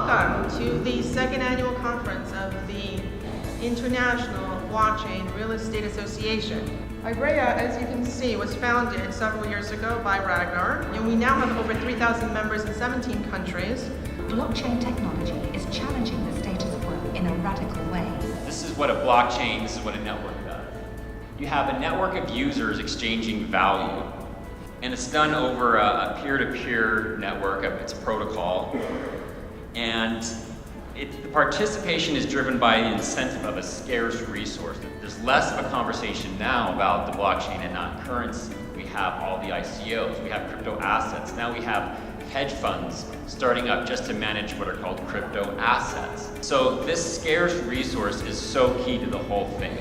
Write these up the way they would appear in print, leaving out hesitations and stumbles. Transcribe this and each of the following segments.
Welcome to the second annual conference of the International Blockchain Real Estate Association. IREA, as you can see, was founded several years ago by Ragnar, and we now have over 3,000 members in 17 countries. Blockchain technology is challenging the status quo in a radical way. This is what a blockchain, this is what a network does. You have a network of users exchanging value, and it's done over a peer-to-peer network. It's a protocol, and the participation is driven by the incentive of a scarce resource. There's less of a conversation now about the blockchain and not currency. We have all the ICOs, we have crypto assets. Now we have hedge funds starting up just to manage what are called crypto assets. So this scarce resource is so key to the whole thing.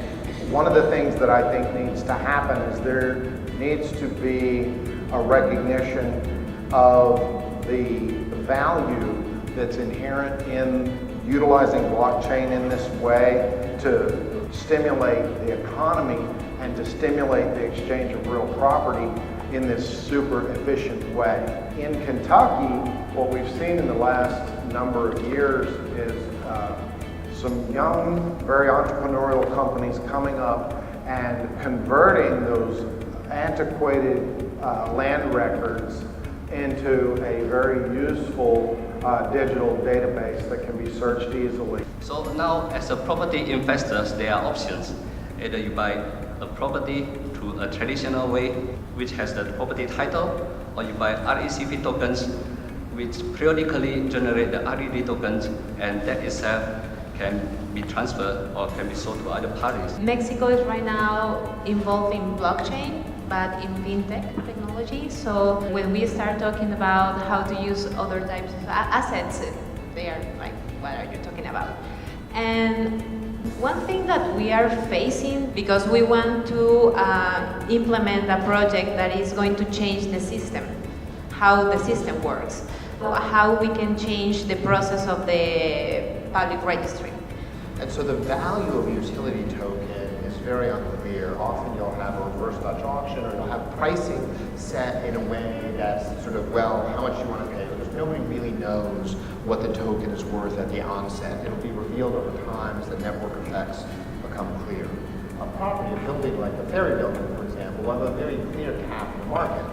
One of the things that I think needs to happen is there needs to be a recognition of the value that's inherent in utilizing blockchain in this way to stimulate the economy and to stimulate the exchange of real property in this super efficient way. In Kentucky, what we've seen in the last number of years is some young, very entrepreneurial companies coming up and converting those antiquated land records into a very useful digital database that can be searched easily. So now, as a property investors, there are options. Either you buy a property through a traditional way, which has the property title, or you buy RECP tokens, which periodically generate the RED tokens, and that itself can be transferred or can be sold to other parties. Mexico is right now involved in blockchain, but in fintech technology. So when we start talking about how to use other types of assets, they are like, what are you talking about? And one thing that we are facing, because we want to implement a project that is going to change the system, how the system works, how we can change the process of the public registry. And so the value of a utility token is very unclear. Often you'll have a reverse Dutch auction, or you'll have pricing set in a way that's sort of, well, how much you want to pay, because nobody really knows what the token is worth at the onset. It'll be revealed over time as the network effects become clear. A property, a building like the ferry building, for example, will have a very clear cap in the market.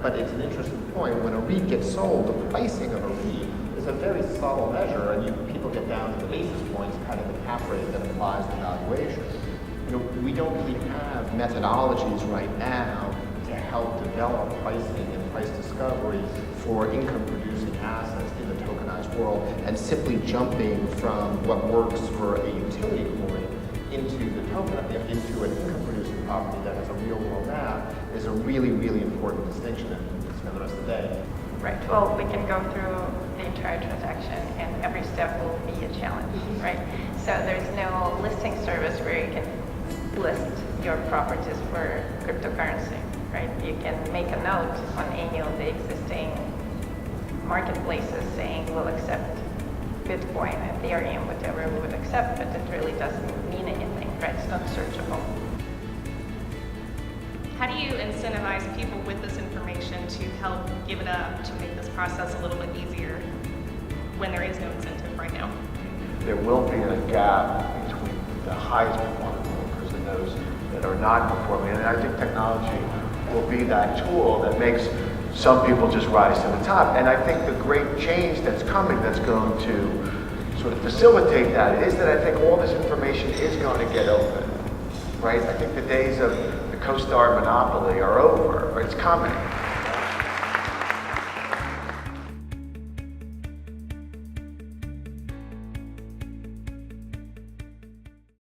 But it's an interesting point, when a REIT gets sold, the pricing of a REIT is a very subtle measure, and people get down to the basis points, kind of the cap rate that applies to valuation. We don't really have methodologies right now to help develop pricing and price discovery for income-producing assets in the tokenized world, and simply jumping from what works for a utility coin into the token, into an income-producing property that has a real-world map is a really, really important distinction, and we'll spend the rest of the day. Right. Well, we can go through the entire transaction, and every step will be a challenge, right? So there's no listing service where you can list your properties for cryptocurrency, right? You can make a note on any of the existing marketplaces saying we'll accept Bitcoin, Ethereum, whatever we would accept, but it really doesn't mean anything, right? It's not searchable. How do you incentivize people with this information to help give it up, to make this process a little bit easier when there is no incentive right now? There will be a gap between the highest performing brokers and those that are not performing. And I think technology will be that tool that makes some people just rise to the top. And I think the great change that's coming that's going to sort of facilitate that is that I think all this information is going to get open, right? I think the days of the CoStar monopoly are over, but it's coming.